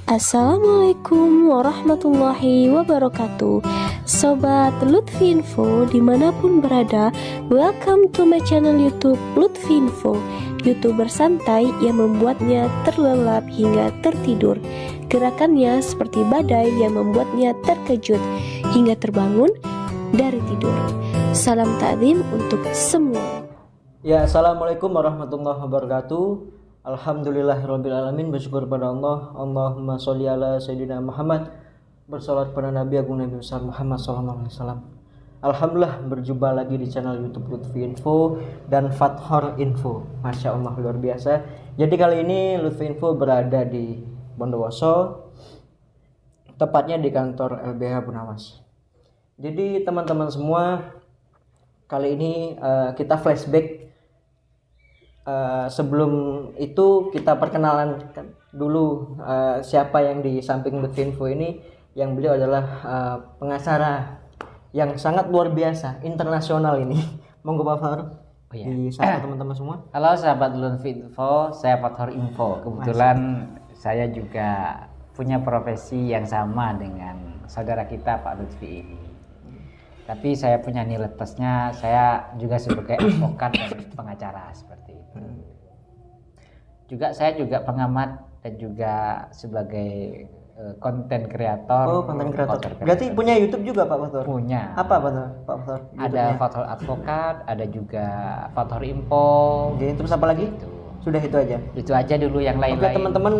Assalamualaikum warahmatullahi wabarakatuh. Sobat Lutfi Info dimanapun berada, welcome to my channel YouTube Lutfi Info, YouTuber santai yang membuatnya terlelap hingga tertidur. Gerakannya seperti badai yang membuatnya terkejut hingga terbangun dari tidur. Salam takdim untuk semua. Ya, assalamualaikum warahmatullahi wabarakatuh. Alhamdulillahirrabbilalamin. Bersyukur pada Allah. Allahumma sholli ala Sayyidina Muhammad. Bersolat pada Nabi Agung Nabi besar Muhammad SAW. Alhamdulillah berjumpa lagi di channel YouTube Lutfi Info dan Fathor Info. Masya Allah, luar biasa. Jadi kali ini Lutfi Info berada di Bondowoso, tepatnya di kantor LBH Bunawas. Jadi teman-teman semua, kali ini kita flashback. Sebelum itu kita perkenalan dulu siapa yang di samping Lutfi Info ini, yang beliau adalah pengacara yang sangat luar biasa, internasional ini. Monggo Pak Fathor. Oh, iya. Disapa teman-teman semua. Halo sahabat Lutfi Info, saya Fathor Info. Kebetulan saya juga punya profesi yang sama dengan saudara kita Pak Lutfi ini. Tapi saya punya nilai plusnya, saya juga sebagai advokat dan pengacara seperti itu. Juga saya juga pengamat dan juga sebagai konten kreator. Oh, konten kreator. Berarti punya YouTube juga Pak Fathor? Punya. Apa Pak Fathor? Ada Fathor Advokat, ada juga Fathor Info. Oke, terus apa lagi? Itu. Sudah itu aja. Itu aja dulu, yang lain-lain. Oke teman-teman,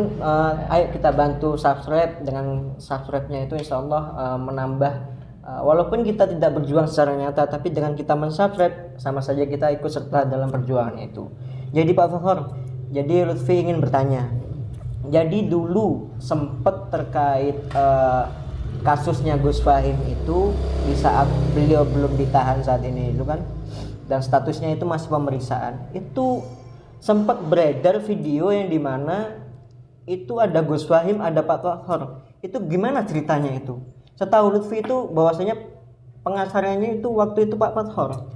ayo kita bantu subscribe. Dengan subscribe-nya itu insya Allah menambah. Walaupun kita tidak berjuang secara nyata, tapi dengan kita mensubscribe sama saja kita ikut serta dalam perjuangan itu. Jadi Pak Fathor, jadi Lutfi ingin bertanya. Jadi dulu sempat terkait kasusnya Gus Fahim itu di saat beliau belum ditahan saat ini itu kan, dan statusnya itu masih pemeriksaan. Itu sempat beredar video yang dimana itu ada Gus Fahim, ada Pak Fathor. Itu gimana ceritanya itu? Setahu Lutfi itu bahwasanya pengacaranya itu waktu itu Pak Fathor.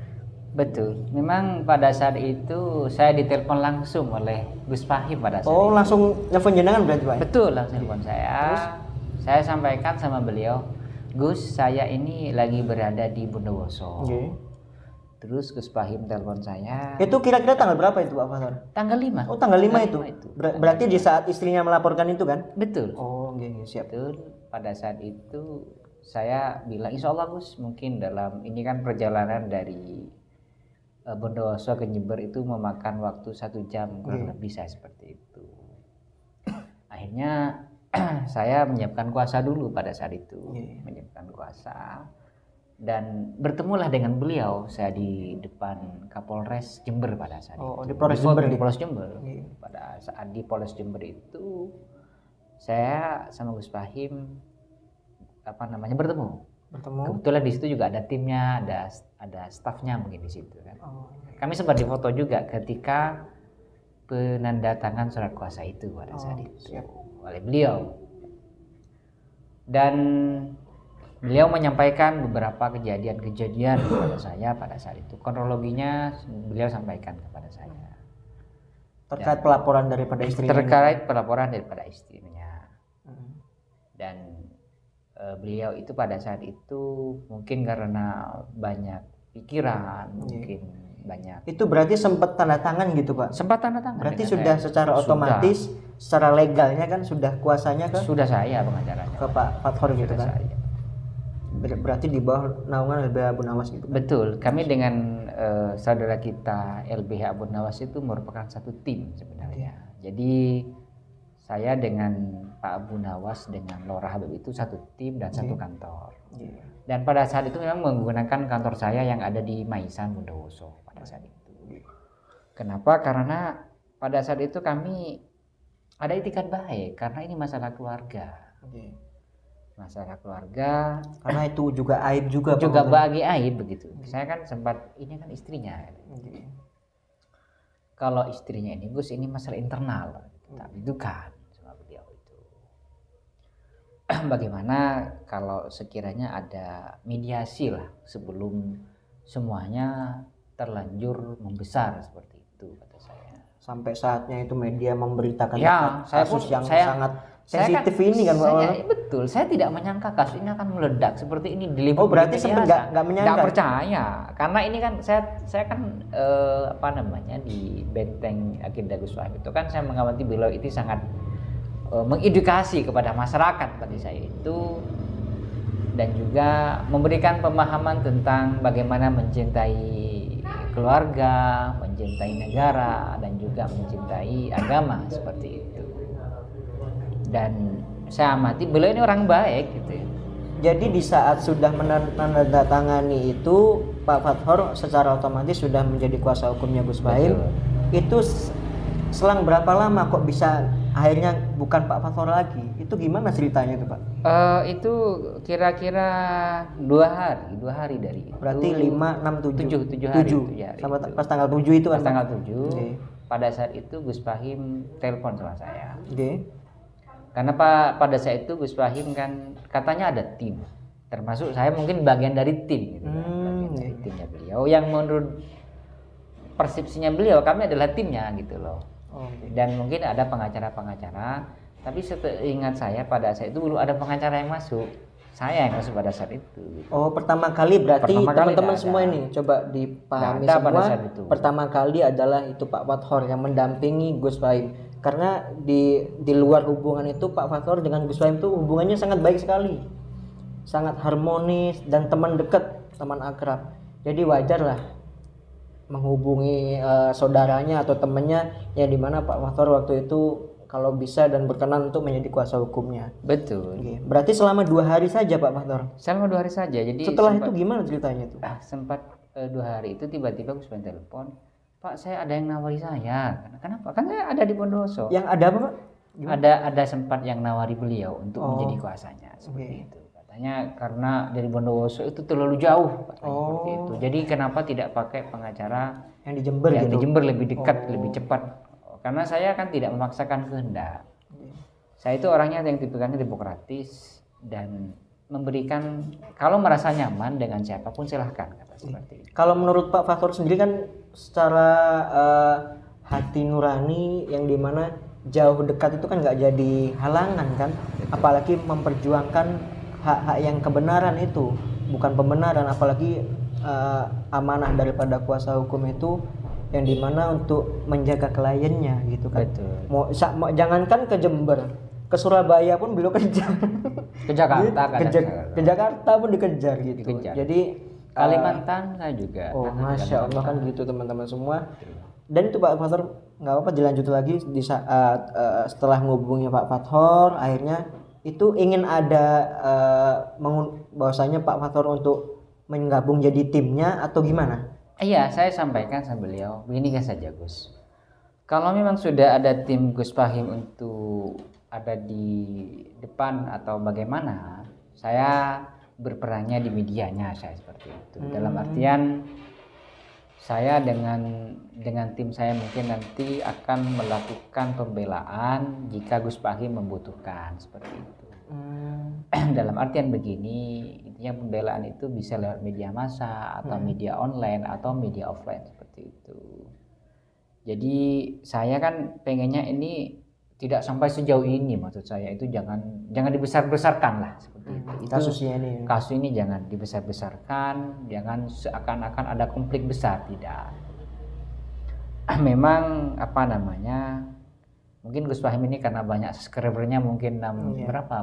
Betul. Memang pada saat itu saya ditelepon langsung oleh Gus Fahim pada saat itu. Oh, langsung nelfon jenengan berarti Pak? Betul, langsung telepon saya. Terus? Saya sampaikan sama beliau, Gus, saya ini lagi berada di Bondowoso. Okay. Terus Gus Fahim telepon saya. Itu kira-kira tanggal berapa itu Pak Fathor? Tanggal 5. Oh, tanggal 5 itu. Berarti di saat istrinya melaporkan itu kan? Betul. Oh, okay, siap. Betul. Pada saat itu saya bilang, insya Allah Gus, mungkin dalam ini kan perjalanan dari Bondowoso ke Jember itu memakan waktu 1 jam kurang lebih, saya seperti itu. Akhirnya saya menyiapkan kuasa dulu pada saat itu, menyiapkan kuasa, dan bertemulah dengan beliau saya di depan Kapolres Jember pada saat itu. Di Polres Jember. Di Polres Jember. Pada saat di Polres Jember itu saya sama Gus Fahim bertemu. Kebetulan di situ juga ada timnya, ada stafnya mungkin di situ kan. Kami sempat difoto juga ketika penandatangan surat kuasa itu pada saat itu oleh beliau. Dan beliau menyampaikan beberapa kejadian-kejadian kepada saya pada saat itu. Kronologinya beliau sampaikan kepada saya. Terkait pelaporan daripada istrinya. Terkait pelaporan daripada istrinya. Dan beliau itu pada saat itu mungkin karena banyak pikiran, mungkin banyak. Itu berarti sempat tanda tangan gitu Pak? Sempat tanda tangan. Berarti sudah secara otomatis, secara legalnya kan sudah kuasanya kan? Sudah saya pengacaranya. Ke Pak Fathor gitu kan? Saya. Berarti di bawah naungan LBH Bunawas gitu kan? Betul. Kami dengan saudara kita LBH Bunawas itu merupakan satu tim sebenarnya. Jadi saya dengan Pak Bunawas dengan Lora Habib itu satu tim dan satu kantor. Dan pada saat itu memang menggunakan kantor saya yang ada di Maisan Bondowoso pada saat itu. Kenapa? Karena pada saat itu kami ada itikat baik karena ini masalah keluarga. Masalah keluarga. Karena itu juga aib juga. Juga bagi aib begitu. Saya kan sempat, ini kan istrinya. Kalau istrinya ini Gus, ini masalah internal. Tapi itu kan sama beliau itu. Bagaimana kalau sekiranya ada mediasi lah sebelum semuanya terlanjur membesar seperti itu, kata saya. Sampai saatnya itu media memberitakan ya, kasus yang sangat sensitif ini kan Pak. Betul, saya tidak menyangka kasus ini akan meledak seperti ini di Oh berarti sempat nggak menyangka? Nggak percaya, karena ini kan saya kan di benteng agenda Gus Fahim itu kan saya mengamati beliau itu sangat mengedukasi kepada masyarakat pada saya itu, dan juga memberikan pemahaman tentang bagaimana mencintai keluarga, mencintai negara, dan juga mencintai agama seperti itu. Dan saya amati beliau ini orang baik gitu ya. Jadi di saat sudah menandatangani itu Pak Fathor secara otomatis sudah menjadi kuasa hukumnya Gus Fahim. Itu selang berapa lama kok bisa akhirnya bukan Pak Fathor lagi? Itu gimana ceritanya itu Pak? Itu kira-kira 2 hari dari itu. Berarti 5, 6, 7 hari. Sama pas tanggal 7 itu kan? Pas tanggal 7. Okay. Pada saat itu Gus Fahim telepon sama saya. Oke. Okay. Karena pada saat itu Gus Fahim kan katanya ada tim, termasuk saya mungkin bagian dari tim gitu kan, bagian dari timnya beliau yang menurut persepsinya beliau kami adalah timnya gitu loh. Dan mungkin ada pengacara-pengacara, tapi seingat saya pada saat itu belum ada pengacara yang masuk, saya yang masuk pada saat itu gitu. Oh pertama kali berarti teman-teman semua ini coba dipahami semua, pertama kali adalah itu Pak Fathor yang mendampingi Gus Fahim. Karena di luar hubungan itu Pak Fathor dengan Gus Fahim itu hubungannya sangat baik sekali, sangat harmonis dan teman dekat, teman akrab. Jadi wajar lah menghubungi saudaranya atau temannya yang dimana Pak Fathor waktu itu kalau bisa dan berkenan untuk menjadi kuasa hukumnya. Betul. Oke. Berarti selama 2 hari saja Pak Fathor? Selama 2 hari saja. Jadi setelah itu gimana ceritanya tuh? Sempat 2 hari itu tiba-tiba Gus Fahim telepon, Pak saya ada yang nawari saya. Kenapa? Kan saya ada di Bondowoso. Yang ada apa Pak? Ada sempat yang nawari beliau untuk menjadi kuasanya seperti itu. Katanya karena dari Bondowoso itu terlalu jauh seperti itu. Jadi kenapa tidak pakai pengacara yang di Jember yang gitu? Di Jember lebih dekat, lebih cepat. Karena saya kan tidak memaksakan kehendak. Saya itu orangnya yang tipikalnya demokratis dan memberikan kalau merasa nyaman dengan siapapun silahkan kata seperti itu. Kalau menurut Pak Fathor sendiri kan secara hati nurani yang dimana jauh dekat itu kan nggak jadi halangan kan. Betul. Apalagi memperjuangkan hak-hak yang kebenaran itu bukan pembenaran, apalagi amanah daripada kuasa hukum itu yang dimana untuk menjaga kliennya gitu kan. Betul. Mau jangankan ke Jember, ke Surabaya pun beliau kejar. Ke Jakarta ke Jakarta pun dikejar gitu. Dikejar. Jadi Kalimantan saya juga. Masya Allah kan gitu teman-teman semua. Dan itu Pak Fathor nggak apa-apa dilanjut lagi di saat setelah menghubungi Pak Fathor akhirnya itu ingin ada bahwasanya Pak Fathor untuk menggabung jadi timnya atau gimana? Iya, saya sampaikan sama beliau begini kan saja Gus. Kalau memang sudah ada tim Gus Fahim untuk ada di depan atau bagaimana, saya berperannya di medianya saya seperti itu. Dalam artian saya dengan tim saya mungkin nanti akan melakukan pembelaan jika Gus Fahim membutuhkan seperti itu. Dalam artian begini, intinya pembelaan itu bisa lewat media massa atau media online atau media offline seperti itu. Jadi saya kan pengennya ini tidak sampai sejauh ini, maksud saya itu jangan dibesar-besarkan lah seperti itu. Kasusnya ini. Kasus ini jangan dibesar-besarkan, jangan seakan-akan ada konflik besar, tidak. Memang mungkin Gus Fahim ini karena banyak subscribernya mungkin berapa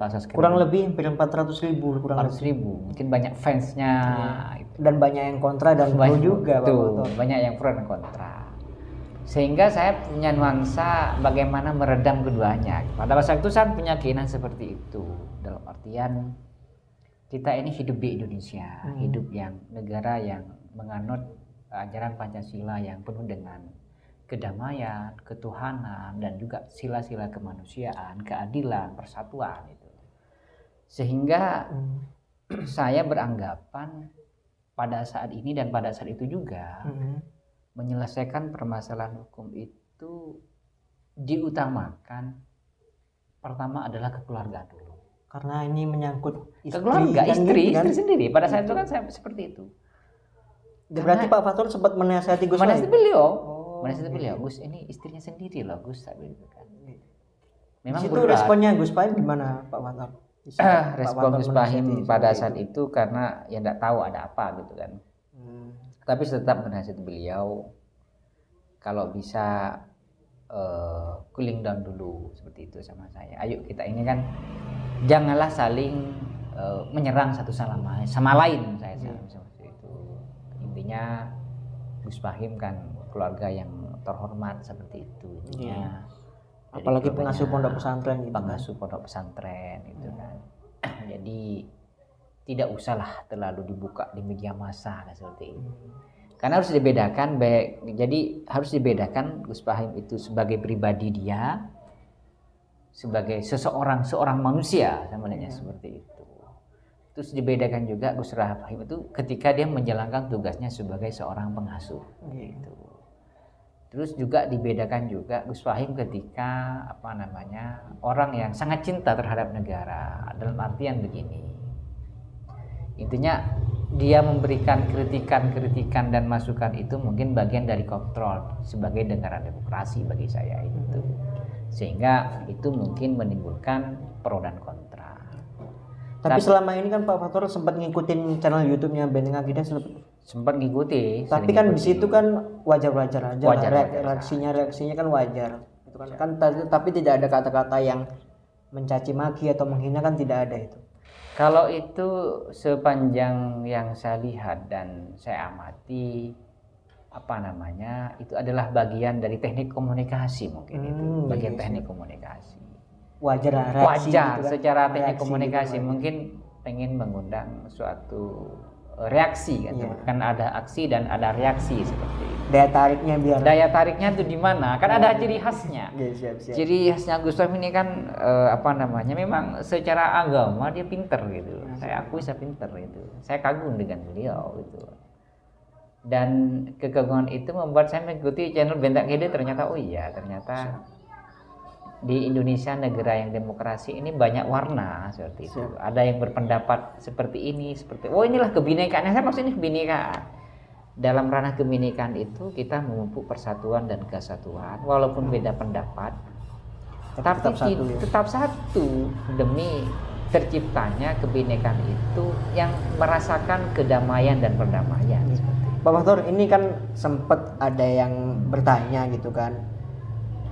subscriber? Kurang lebih hampir 400.000 mungkin banyak fansnya dan banyak yang kontra dan pro juga banyak yang pro dan kontra, sehingga saya punya nuansa bagaimana meredam keduanya. Pada masa itu saya punya keinginan seperti itu, dalam artian kita ini hidup di Indonesia, hidup yang negara yang menganut ajaran Pancasila yang penuh dengan kedamaian, ketuhanan, dan juga sila-sila kemanusiaan, keadilan, persatuan itu. Sehingga saya beranggapan pada saat ini dan pada saat itu juga menyelesaikan permasalahan hukum itu diutamakan pertama adalah kekeluargaan dulu. Karena ini menyangkut istri sendiri. Pada saat itu kan saya seperti itu. Berarti Pak Fathor sempat menasihati Gus. Menasihati beliau. Gus ini istrinya sendiri loh Gus, gitu kan. memang Itu berat. responnya Gus Fahim gimana Pak Fathur? Respon Gus Fahim pada saat itu karena ya enggak tahu ada apa gitu kan. Tapi tetap menasihati beliau kalau bisa cooling down dulu seperti itu sama saya. Ayo kita ini kan janganlah saling menyerang satu sama lain saya seperti itu. Intinya Gus Fahim kan keluarga yang terhormat seperti itu intinya. Apalagi pengasuh pondok pesantren gitu. Pengasuh pondok pesantren itu kan. Jadi tidak usahlah terlalu dibuka di media massa seperti itu. Karena harus dibedakan jadi harus dibedakan Gus Fahim itu sebagai pribadi dia, sebagai seorang manusia sebenarnya seperti itu. Terus dibedakan juga Gus Fahim itu ketika dia menjalankan tugasnya sebagai seorang pengasuh gitu. Terus juga dibedakan juga Gus Fahim ketika orang yang sangat cinta terhadap negara, dalam artian begini. Intinya dia memberikan kritikan dan masukan itu mungkin bagian dari kontrol sebagai negara demokrasi bagi saya itu. Sehingga itu mungkin menimbulkan pro dan kontra. Tapi selama ini kan Pak Fathur sempat ngikutin channel YouTube-nya Benteng Akidah, sempat ngikuti. Tapi kan di situ kan wajar-wajar aja. Reaksinya kan wajar. Itu kan tapi tidak ada kata-kata yang mencaci maki atau menghina kan tidak ada itu. Kalau itu sepanjang yang saya lihat dan saya amati itu adalah bagian dari teknik komunikasi mungkin itu bagian teknik komunikasi. Wajar gitu kan? Secara teknik komunikasi gitu, mungkin pengen mengundang suatu reaksi kan, kan ada aksi dan ada reaksi seperti itu. Daya tariknya itu di mana? Kan ada ciri khasnya. Siap. Ciri khasnya Gus Fahim ini kan memang secara agama dia pinter gitu. Saya akui saya pinter gitu. Saya kagum dengan beliau gitu. Dan kekaguman itu membuat saya mengikuti channel Benteng Akidah. Ternyata di Indonesia negara yang demokrasi ini banyak warna seperti itu. Ada yang berpendapat seperti ini, inilah kebinekaan. Saya maksudnya kebinekaan. Dalam ranah kebinekaan itu kita memupuk persatuan dan kesatuan walaupun beda pendapat. Tetap satu demi terciptanya kebinekaan itu yang merasakan kedamaian dan perdamaian. Pak Fathur, ini kan sempat ada yang bertanya gitu kan.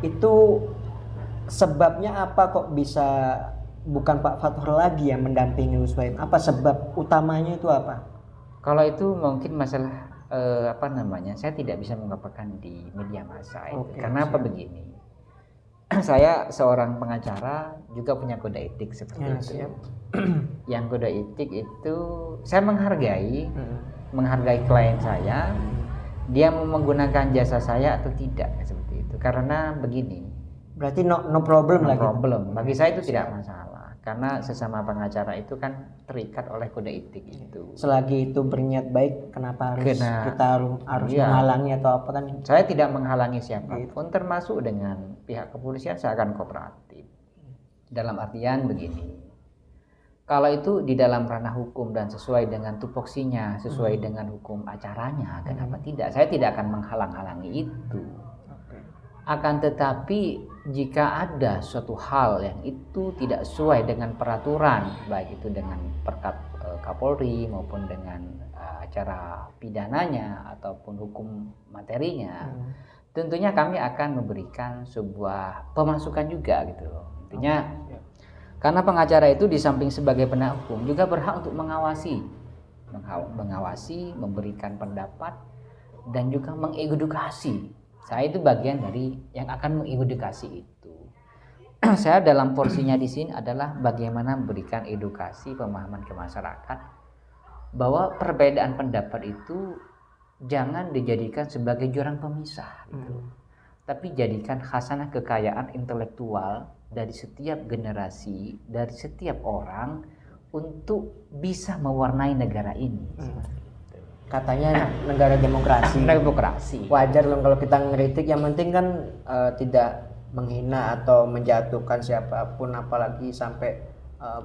Itu sebabnya apa kok bisa bukan Pak Fathur lagi yang mendampingi Gus Fahim? Apa sebab utamanya itu apa? Kalau itu mungkin masalah saya tidak bisa mengungkapkan di media massa itu. Karena apa begini? Saya seorang pengacara juga punya kode etik seperti itu. Yang kode etik itu saya menghargai klien saya, dia mau menggunakan jasa saya atau tidak seperti itu. Karena begini. Berarti no problem lagi. Bagi saya itu tidak masalah. Karena sesama pengacara itu kan terikat oleh kode etik itu. Selagi itu berniat baik, kenapa kita harus menghalangi atau apa kan? Saya tidak menghalangi siapapun, termasuk dengan pihak kepolisian saya akan kooperatif. Dalam artian begini. Kalau itu di dalam ranah hukum dan sesuai dengan tupoksinya, sesuai dengan hukum acaranya, kenapa tidak? Saya tidak akan menghalang-halangi itu. Akan tetapi jika ada suatu hal yang itu tidak sesuai dengan peraturan, baik itu dengan Perkap Kapolri maupun dengan acara pidananya ataupun hukum materinya, tentunya kami akan memberikan sebuah pemasukan juga gitu loh. Intinya karena pengacara itu di samping sebagai penegak hukum juga berhak untuk mengawasi, memberikan pendapat dan juga mengedukasi. Saya itu bagian dari yang akan mengedukasi itu. Saya dalam porsinya di sini adalah bagaimana memberikan edukasi pemahaman ke masyarakat bahwa perbedaan pendapat itu jangan dijadikan sebagai jurang pemisah gitu. Tapi jadikan khasanah kekayaan intelektual dari setiap generasi, dari setiap orang untuk bisa mewarnai negara ini. Katanya negara demokrasi. Wajar loh kalau kita ngeritik, yang penting kan tidak menghina atau menjatuhkan siapapun, apalagi sampai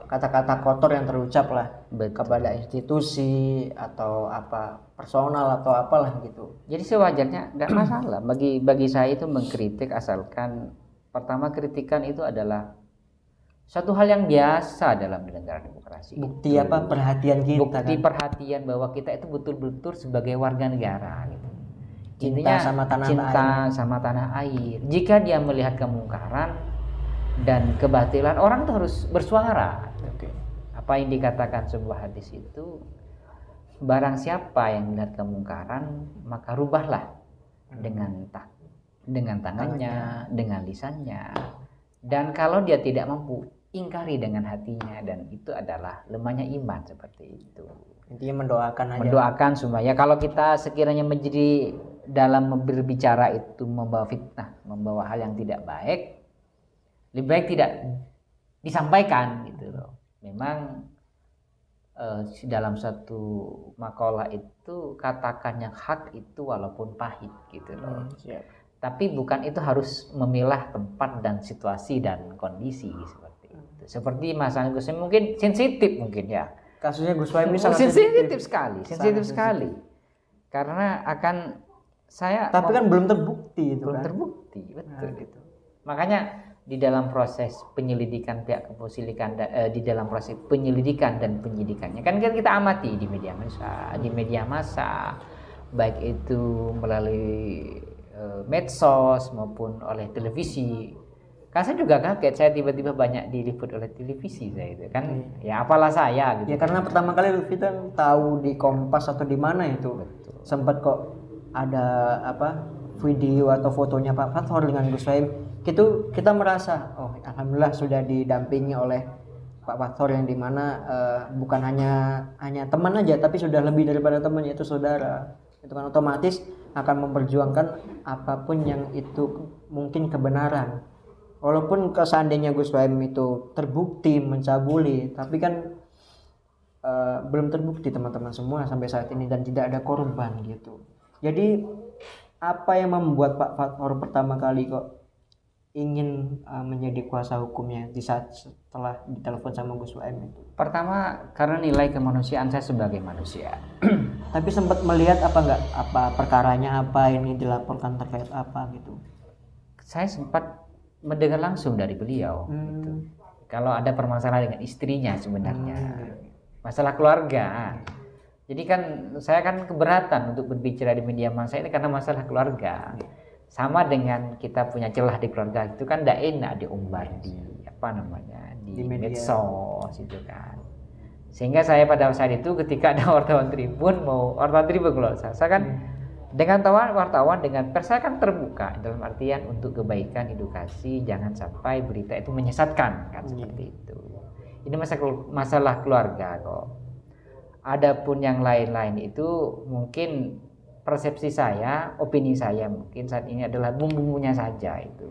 kata-kata kotor yang terucap lah kepada institusi atau apa personal atau apalah gitu. Jadi sewajarnya nggak masalah bagi saya itu mengkritik asalkan pertama kritikan itu adalah satu hal yang biasa dalam negara demokrasi. Bukti apa? Perhatian kita. Bukti kan? perhatian bahwa kita itu betul-betul sebagai warga negara gitu. Cinta sama tanah cinta air. sama tanah air. Jika dia melihat kemungkaran dan kebatilan, orang tuh harus bersuara. Oke. Apa yang dikatakan sebuah hadis itu, barang siapa yang melihat kemungkaran maka rubahlah dengan tangannya, dengan lisannya. Dan kalau dia tidak mampu, ingkari dengan hatinya, dan itu adalah lemahnya iman seperti itu. Intinya mendoakan aja. Mendoakan supaya kalau kita sekiranya menjadi dalam berbicara itu membawa fitnah, membawa hal yang tidak baik, lebih baik tidak disampaikan gitu loh. Memang dalam satu makalah itu katakan yang hak itu walaupun pahit gitu loh. Siap. Tapi bukan itu harus memilah tempat dan situasi dan kondisi seperti itu. Seperti masalah Gus Wahim mungkin sensitif mungkin ya. Kasusnya Gus Wahim ini sangat sensitif sekali, Sangat sensitif sekali. Karena akan tapi kan belum terbukti itu belum kan. terbukti, betul gitu. Makanya di dalam proses penyelidikan pihak kepolisian di dalam proses penyelidikan dan penyidikannya kan kita amati di media massa baik itu melalui medsos maupun oleh televisi. Kan saya juga kaget, saya tiba-tiba banyak diliput oleh televisi saya itu kan. Ya apalah saya gitu. Ya karena pertama kali Lutfi kan tahu di Kompas atau di mana itu. Betul. Sempat kok ada apa video atau fotonya Pak Fathor dengan Gus Wahim. Itu kita merasa alhamdulillah sudah didampingi oleh Pak Fathor yang dimana bukan hanya teman aja tapi sudah lebih daripada teman, yaitu saudara. Itu kan otomatis akan memperjuangkan apapun yang itu mungkin kebenaran. Walaupun seandainya Gus Wahim itu terbukti mencabuli, tapi kan belum terbukti teman-teman semua sampai saat ini dan tidak ada korban gitu. Jadi apa yang membuat Pak Fathor pertama kali kok ingin menjadi kuasa hukumnya di saat setelah ditelepon sama Gus Wahim itu? Pertama karena nilai kemanusiaan saya sebagai manusia. Tapi sempat melihat apa perkaranya, apa ini dilaporkan terkait apa gitu? Saya sempat mendengar langsung dari beliau. Gitu. Kalau ada permasalahan dengan istrinya sebenarnya, masalah keluarga. Jadi kan saya kan keberatan untuk berbicara di media massa ini karena masalah keluarga. Sama dengan kita punya celah di keluarga itu kan tidak enak diumbar di di medsos itu kan. Sehingga saya pada saat itu ketika ada wartawan Tribun kalau saya kan dengan wartawan dengan pers saya kan terbuka dalam artian untuk kebaikan edukasi, jangan sampai berita itu menyesatkan kan seperti itu. Ini masalah keluarga kok. Adapun yang lain-lain itu mungkin persepsi saya, opini saya mungkin saat ini adalah bumbunya saja itu.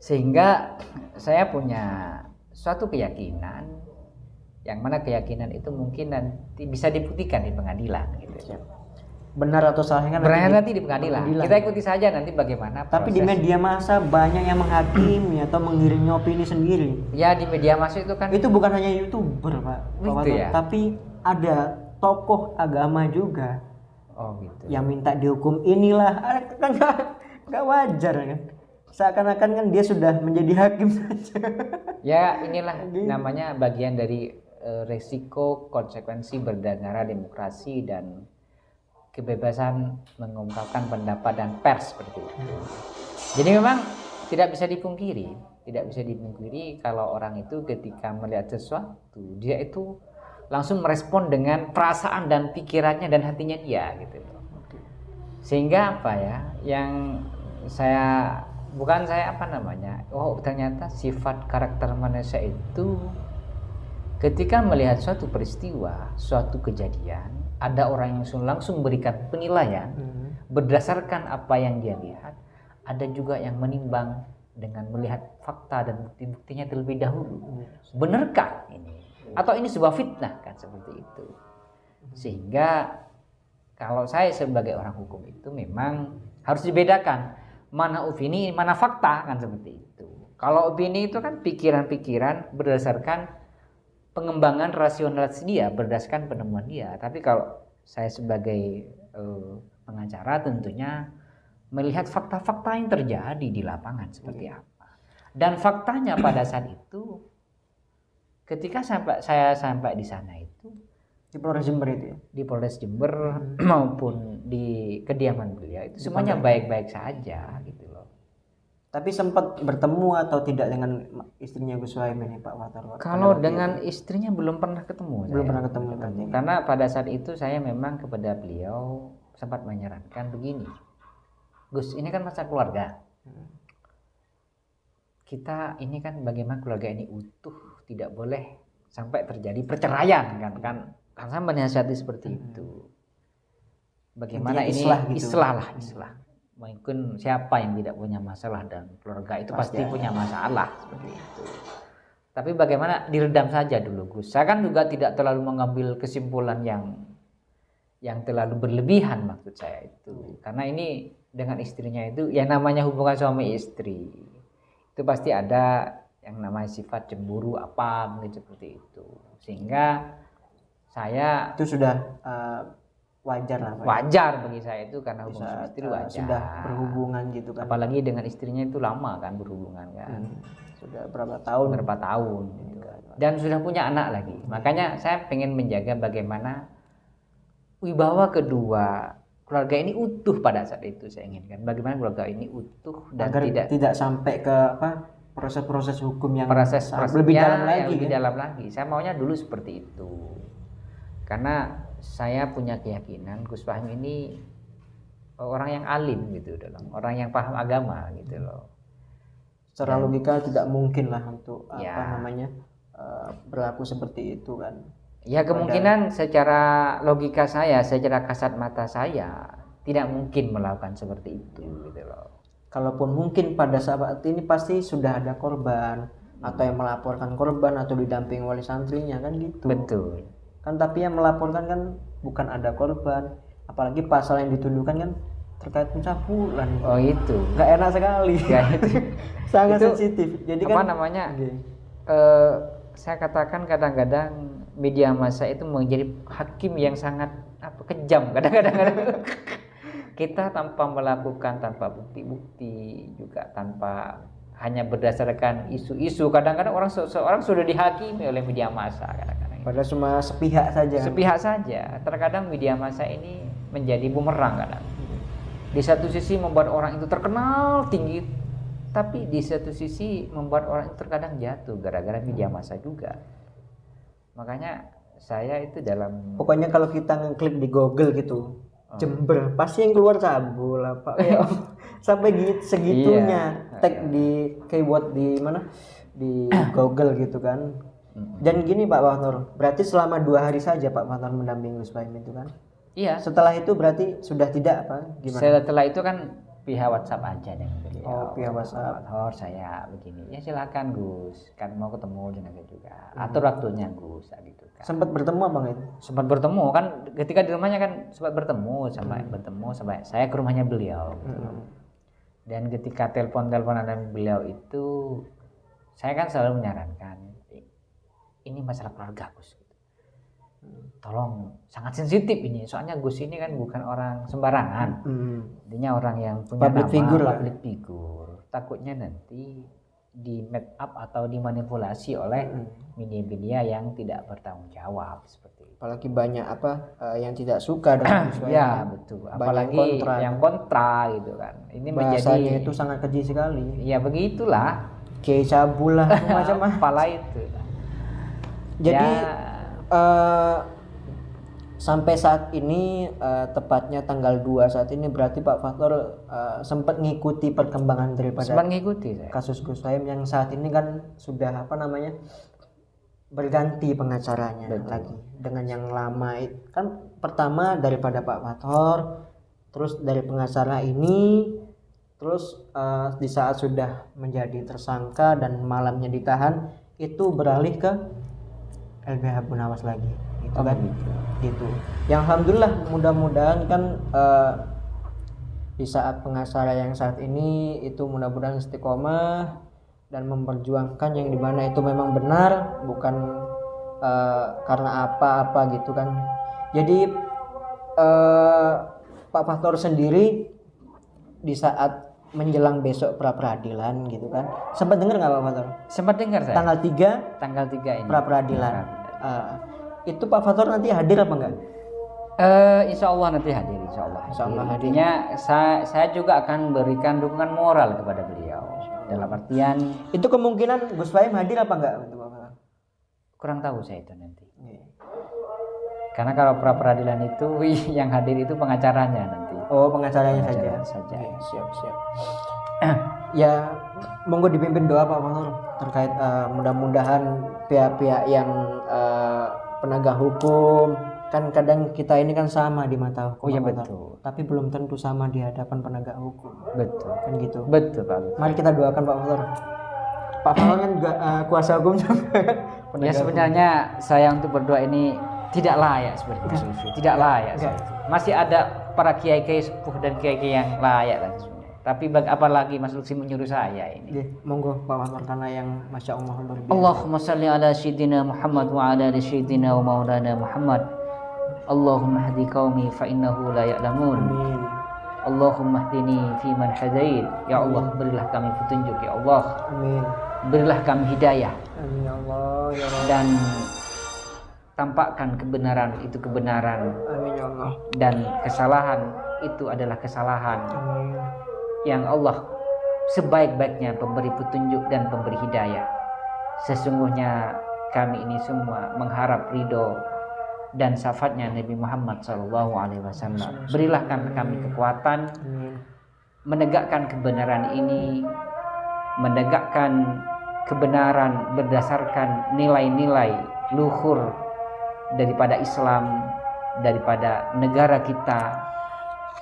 Sehingga saya punya suatu keyakinan, yang mana keyakinan itu mungkin nanti bisa dibuktikan di pengadilan gitu. Benar atau salahnya kan nanti di pengadilan. Kita ikuti saja nanti bagaimana proses. Tapi di media massa banyak yang menghakimi atau mengiringi opini sendiri. Ya di media massa itu kan. Itu bukan hanya YouTuber Pak. Ya? Tapi ada tokoh agama juga. Oh gitu. Yang minta dihukum inilah. Kan nggak wajar kan. Seakan-akan kan dia sudah menjadi hakim saja. Ya inilah namanya bagian dari resiko konsekuensi bernegara demokrasi dan kebebasan mengungkapkan pendapat dan pers seperti itu. Jadi memang tidak bisa dipungkiri kalau orang itu ketika melihat sesuatu dia itu langsung merespon dengan perasaan dan pikirannya dan hatinya dia gitu. Sehingga yang ternyata sifat karakter manusia itu ketika melihat suatu peristiwa, suatu kejadian, ada orang yang langsung berikan penilaian berdasarkan apa yang dia lihat. Ada juga yang menimbang dengan melihat fakta dan bukti-buktinya terlebih dahulu. Benarkah ini? Atau ini sebuah fitnah kan seperti itu. Sehingga kalau saya sebagai orang hukum itu memang harus dibedakan mana opini, mana fakta kan seperti itu. Kalau opini itu kan pikiran-pikiran berdasarkan pengembangan rasionalitas dia berdasarkan penemuan dia. Tapi kalau saya sebagai pengacara tentunya melihat fakta-fakta yang terjadi di lapangan seperti apa. Dan faktanya pada saat itu, ketika saya sampai di sana itu, di Polres Jember itu ya? Di Polres Jember maupun di kediaman beliau itu semuanya baik-baik saja gitu loh. Tapi sempat bertemu atau tidak dengan istrinya Gus Suhaim ini Pak Fathor? Kalau dengan istrinya belum pernah ketemu. Belum pernah ketemu. Karena pada saat itu saya memang kepada beliau sempat menyarankan begini, Gus, ini kan masa keluarga. Kita ini kan bagaimana keluarga ini utuh, tidak boleh sampai terjadi perceraian kan saya menasihati seperti itu. Bagaimana ini islah. Mungkin siapa yang tidak punya masalah dan keluarga itu pasti punya masalah seperti itu. Tapi bagaimana diredam saja dulu, Gus. Saya kan juga tidak terlalu mengambil kesimpulan yang terlalu berlebihan maksud saya itu. Karena ini dengan istrinya itu yang namanya hubungan suami istri. Itu pasti ada yang namanya sifat cemburu apa mungkin seperti itu. Sehingga saya itu sudah wajar lah Pak. Wajar bagi saya itu karena hubungan suami istri wajar. Sudah berhubungan gitu kan. Apalagi dengan istrinya itu lama kan berhubungan kan. Sudah berapa tahun gitu. Dan sudah punya anak lagi. Makanya saya pengen menjaga bagaimana wibawa kedua keluarga ini utuh pada saat itu saya inginkan. Bagaimana keluarga ini utuh dan agar tidak sampai ke proses-proses hukum yang lebih dalam lagi. Saya maunya dulu seperti itu. Karena saya punya keyakinan Gus Fahim ini orang yang alim gitu dalam, orang yang paham agama gitu loh. Secara logika tidak mungkin lah untuk berlaku seperti itu kan. Ya kemungkinan secara logika saya, secara kasat mata saya tidak mungkin melakukan seperti itu gitu loh. Kalaupun mungkin pada saat ini pasti sudah ada korban atau yang melaporkan korban atau didampingi oleh santrinya kan gitu. Betul. Kan tapi yang melaporkan kan bukan ada korban, apalagi pasal yang dituduhkan kan terkait pencabulan. Oh itu. Nggak enak sekali. Sangat sensitif. Jadi apa namanya? Saya katakan kadang-kadang media massa itu menjadi hakim yang sangat kejam kadang-kadang. Kita tanpa melakukan, tanpa bukti-bukti juga tanpa hanya berdasarkan isu-isu, kadang-kadang seorang sudah dihakimi oleh media massa kadang-kadang. Padahal cuma sepihak saja. Terkadang media massa ini menjadi bumerang kadang. Di satu sisi membuat orang itu terkenal tinggi, tapi di satu sisi membuat orang itu terkadang jatuh gara-gara media massa juga. Makanya saya itu pokoknya kalau kita ngeklik di Google gitu, Jember pasti yang keluar cabul apa sampai segitunya tag di keyword di mana di Google gitu kan. Dan gini Pak Fathor, berarti selama 2 hari saja Pak Fathor mendampingi Gus Fahim itu kan? Iya. Setelah itu berarti sudah tidak apa? Gimana? Setelah itu kan pihak WhatsApp aja dengan beliau. Oh, pihak WhatsApp. Fathor saya begini, ya silakan Gus, kan mau ketemu dengan saya juga. Atur waktunya Gus, gitu kan. Sempat bertemu apa nggak itu? Sempat bertemu kan, ketika di rumahnya kan sempat bertemu sampai saya ke rumahnya beliau. Gitu. Dan ketika telepon-teleponan dengan beliau itu, saya kan selalu menyarankan. Ini masalah keluarga Gus, tolong sangat sensitif ini, soalnya Gus ini kan bukan orang sembarangan, intinya orang yang punya public figure. Takutnya nanti di make up atau dimanipulasi oleh media-media yang tidak bertanggung jawab seperti itu. Apalagi banyak yang tidak suka dengan Gus Fahim. Ya betul, apalagi yang kontra gitu kan. Ini bahasanya itu sangat keji sekali. Ya begitulah. Kiai cabul lah macam-macam. Apalah itu. Jadi sampai saat ini tepatnya tanggal 2 saat ini berarti Pak Fathor sempat ngikuti perkembangan daripada kasus Gus Fahim yang saat ini kan sudah berganti pengacaranya. Betul. Lagi dengan yang lama kan pertama daripada Pak Fathor, terus dari pengacara ini, terus di saat sudah menjadi tersangka dan malamnya ditahan itu beralih ke LBH Abu Nawas lagi gitu kan gitu. Yang alhamdulillah mudah-mudahan kan di saat pengacara yang saat ini itu mudah-mudahan istiqomah dan memperjuangkan yang dimana itu memang benar, bukan karena apa-apa gitu kan. Jadi Pak Fathor sendiri di saat menjelang besok pra peradilan gitu kan. Sempat dengar nggak Pak Fatur? Sempat dengar saya. Tanggal 3 ini. pra peradilan. Itu Pak Fatur nanti hadir apa enggak? Insya Allah nanti hadir, insya Allah. Insya Allah hadir. Artinya saya juga akan berikan dukungan moral kepada beliau. Dalam artian itu kemungkinan Gus Faim hadir apa enggak? Kurang tahu saya itu nanti. Karena kalau pra peradilan itu yang hadir itu pengacaranya nanti. Oh, pengacaranya saja. Siap. Ya, monggo dipimpin doa Pak Fatur terkait mudah-mudahan pihak-pihak yang penegak hukum, kan kadang kita ini kan sama di mata hukum. Oh iya Pak betul. Fatur, tapi belum tentu sama di hadapan penegak hukum. Betul. Kan gitu. Betul Pak. Mari kita doakan Pak Fatur. Pak Fatur kan juga kuasa hukum juga. Ya sebenarnya saya untuk berdoa ini tidak layak seperti itu. Tidak layak. Masih ada para kiai-kiai sepuh dan kiai-kiai yang layak lah sebenarnya. Tapi apalagi Mas Lutfi menyuruh saya ini. Monggo Pak Fatur karena yang Masya Allah luar biasa. Allahumma salli ala sayyidina Muhammad wa ala ali sayyidina wa maulana Muhammad. Allahumma hdi qaumi fa innahu la ya'lamun. Amin. Allahumma hdini fi man hadait. Ya Allah, berilah kami petunjuk ya Allah. Amin. Berilah kami hidayah. Amin ya Allah ya Allah. Dan tampakkan kebenaran itu kebenaran. Amin ya Allah. Dan kesalahan itu adalah kesalahan. Amin. Yang Allah sebaik-baiknya pemberi petunjuk dan pemberi hidayah. Sesungguhnya kami ini semua mengharap ridho dan syafaatnya Nabi Muhammad SAW. Berilah kami kekuatan menegakkan kebenaran ini, menegakkan kebenaran berdasarkan nilai-nilai luhur daripada Islam, daripada negara kita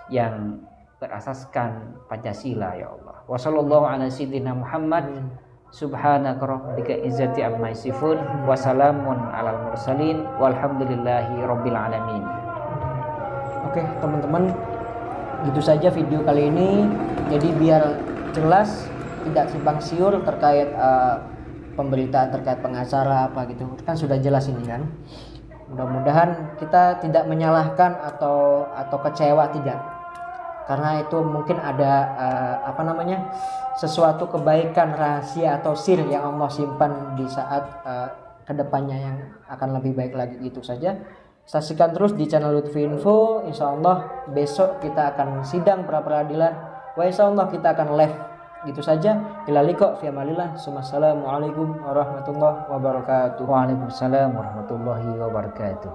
yang berasaskan Pancasila ya Allah. Wassallallahu ala sayyidina Muhammad. Subhanaka rabbika izzati amma yasifun wa salamun alal mursalin walhamdulillahi rabbil alamin. Oke, teman-teman, gitu saja video kali ini. Jadi biar jelas, tidak simpang siur terkait pemberitaan terkait pengacara apa gitu. Kan sudah jelas ini kan. Mudah-mudahan kita tidak menyalahkan atau kecewa, tidak. Karena itu mungkin ada sesuatu kebaikan rahasia atau sir yang Allah simpan di saat kedepannya yang akan lebih baik lagi. Itu saja. Saksikan terus di channel Lutfi Info. Insya Allah besok kita akan sidang pra peradilan. Insya Allah kita akan live. Gitu saja. Ila liqa fi amalillah. Assalamualaikum warahmatullahi wabarakatuh. Waalaikumsalam warahmatullahi wabarakatuh.